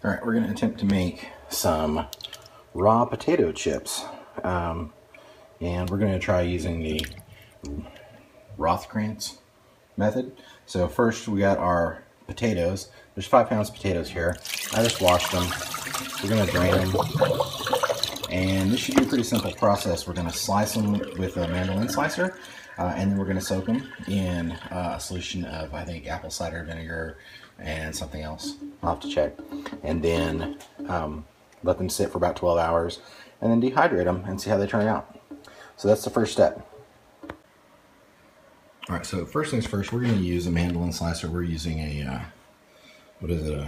All right, we're going to attempt to make some raw potato chips. And we're going to try using the Rothkrantz method. So first we got our potatoes. There's 5 pounds of potatoes here. I just washed them. We're going to drain them. And this should be a pretty simple process. We're going to slice them with a mandolin slicer. And then we're going to soak them in a solution of, I think, apple cider vinegar and something else. I'll have to check. And then let them sit for about 12 hours and then dehydrate them and see how they turn out. So that's the first step. All right, so first things first, we're going to use a mandolin slicer. We're using a, what is it,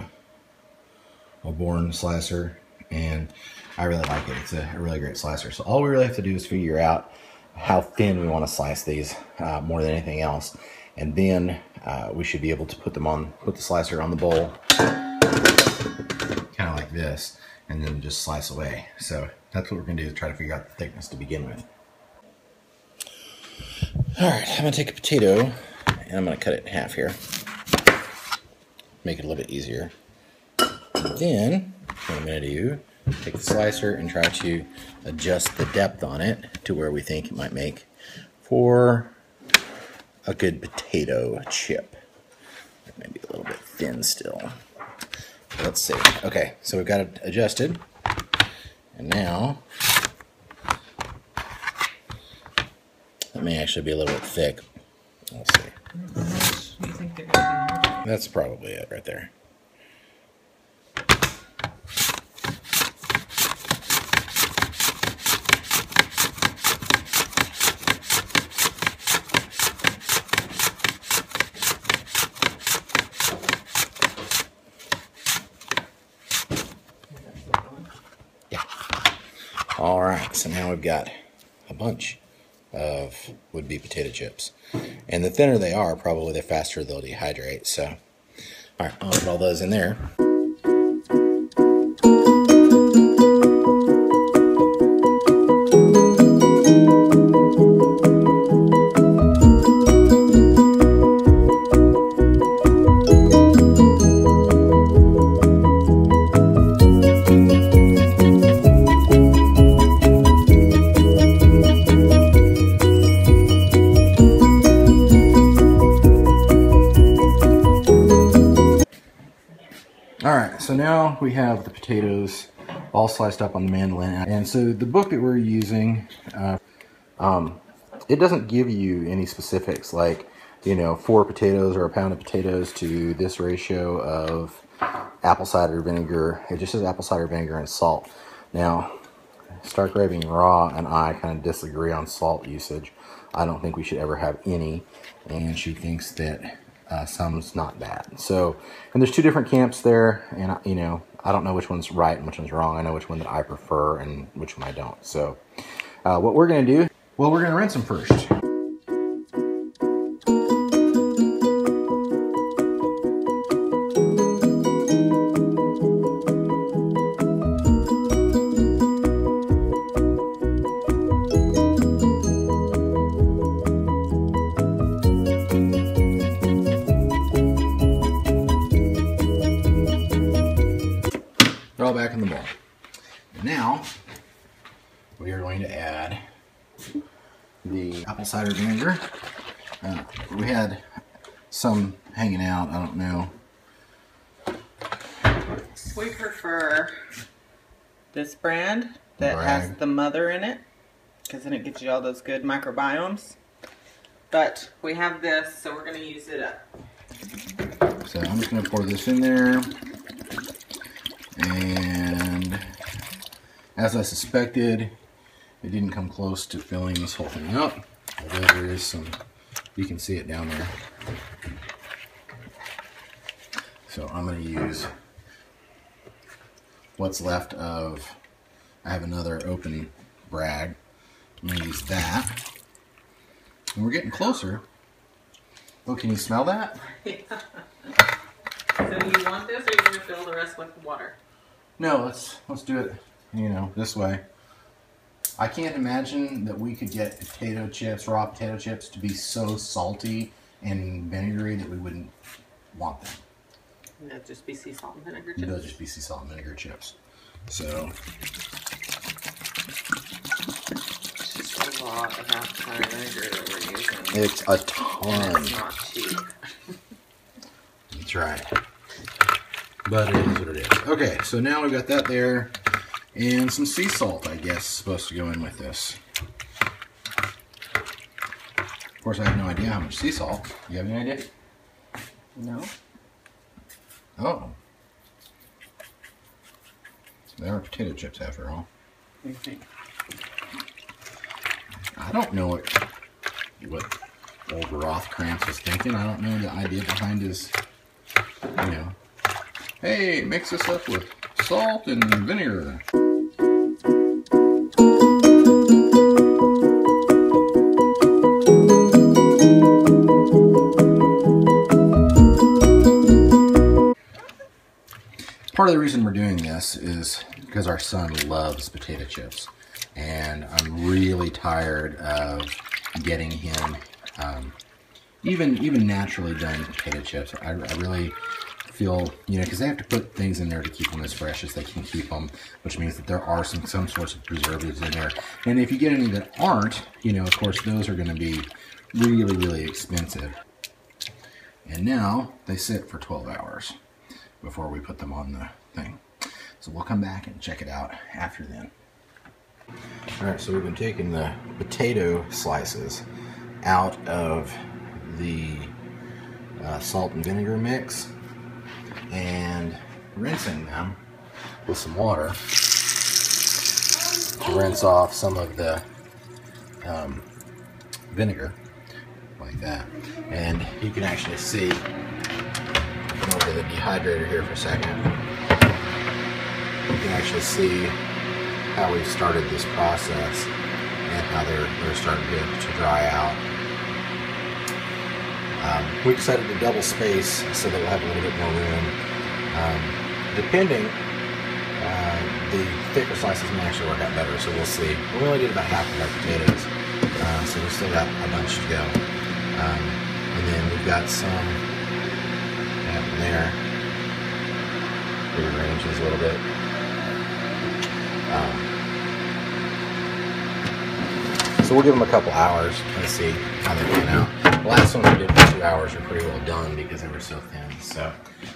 a Born slicer, and I really like it. It's a really great slicer. So all we really have to do is figure out how thin we want to slice these more than anything else. And then we should be able to put the slicer on the bowl, kind of like this, and then just slice away. So that's what we're going to do, try to figure out the thickness to begin with. All right, I'm going to take a potato and I'm going to cut it in half here. Make it a little bit easier. And then what I'm going to do, take the slicer and try to adjust the depth on it to where we think it might make for a good potato chip. Maybe a little bit thin still. Let's see. Okay, so we've got it adjusted. And now, that may actually be a little bit thick. Let's see. You think they're gonna be? That's probably it right there. All right, so now we've got a bunch of would-be potato chips. And the thinner they are, probably the faster they'll dehydrate. So, all right, I'll put all those in there. Alright, so now we have the potatoes all sliced up on the mandolin. And so the book that we're using, it doesn't give you any specifics like, you know, 4 potatoes or a pound of potatoes to this ratio of apple cider vinegar. It just says apple cider vinegar and salt. Now, Stark Raving Raw and I kind of disagree on salt usage. I don't think we should ever have any, and she thinks that some's not bad. So, and there's 2 different camps there, and you know, I don't know which one's right and which one's wrong. I know which one that I prefer and which one I don't. So, what we're going to do, well, we're going to rinse them first. They're all back in the bowl. And now we are going to add the apple cider vinegar. We had some hanging out, I don't know. We prefer this brand that has the mother in it, because then it gives you all those good microbiomes. But we have this, so we're going to use it up. So I'm just going to pour this in there. And as I suspected, it didn't come close to filling this whole thing up. Although there is some, you can see it down there. So I'm going to use what's left of, I have another open brag. I'm going to use that. And we're getting closer. Oh, can you smell that? Yeah. So do you want this, or are you going to fill the rest with water? No, let's do it, you know, this way. I can't imagine that we could get potato chips, raw potato chips, to be so salty and vinegary that we wouldn't want them. That'd just be sea salt and vinegar chips. They'll just be sea salt and vinegar chips. So it's just a lot of apple cider vinegar that we're using. it's a ton. And it's not cheap. That's right. But it is what it is. Okay, so now we've got that there. And some sea salt, I guess, is supposed to go in with this. Of course, I have no idea how much sea salt. You have any idea? No. Oh. They are potato chips after all. What do you think? I don't know what old Rothkrantz was thinking. I don't know the idea behind his, you know, hey, mix this up with salt and vinegar. Part of the reason we're doing this is because our son loves potato chips, and I'm really tired of getting him even naturally done potato chips. I really feel, you know, because they have to put things in there to keep them as fresh as they can keep them, which means that there are some sorts of preservatives in there. And if you get any that aren't, you know, of course, those are going to be really, really expensive. And now they sit for 12 hours before we put them on the thing. So we'll come back and check it out after then. All right, so we've been taking the potato slices out of the salt and vinegar mix and rinsing them with some water to rinse off some of the vinegar, like that. And you can actually see, come over to the dehydrator here for a second, you can actually see how we've started this process and how they're starting to dry out. We decided to double space so that we'll have a little bit more room. Depending, the thicker slices may actually work out better, so we'll see. We only did about half of our potatoes, so we've still got a bunch to go. And then we've got some happening there. Rearranges a little bit. So we'll give them a couple hours and see how they pan out. The last one we did for 2 hours were pretty well done because they were so thin. So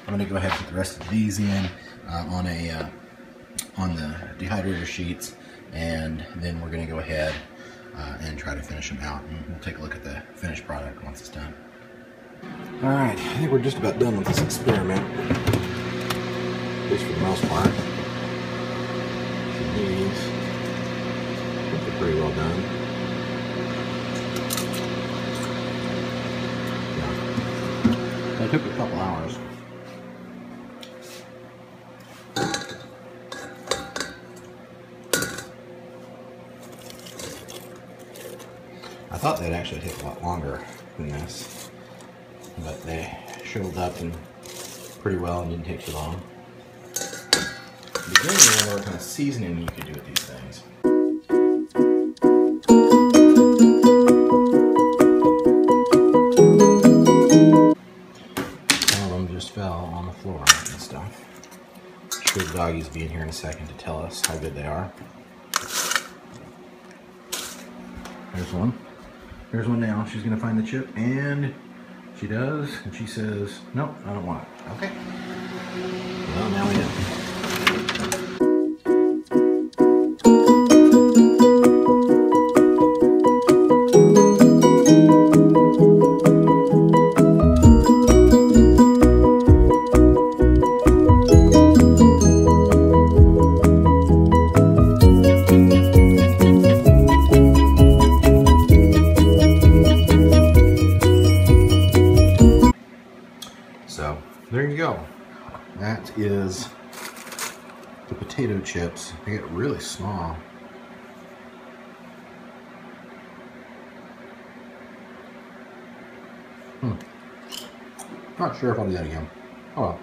I'm going to go ahead and put the rest of these in on the dehydrator sheets, and then we're going to go ahead and try to finish them out. And we'll take a look at the finished product once it's done. All right, I think we're just about done with this experiment, at least for the most part. These, I think they're pretty well done. It took a couple hours. I thought they'd actually take a lot longer than this, but they shriveled up and pretty well and didn't take too long. Beginning of what kind of seasoning you could do with these things. Fell on the floor and stuff. I'm sure the doggies will be in here in a second to tell us how good they are. There's one. There's one now. She's going to find the chip, and she does, and she says, nope, I don't want it. Okay. Well, now we know. So there you go. That is the potato chips. They get really small. Not sure if I'll do that again. Oh well.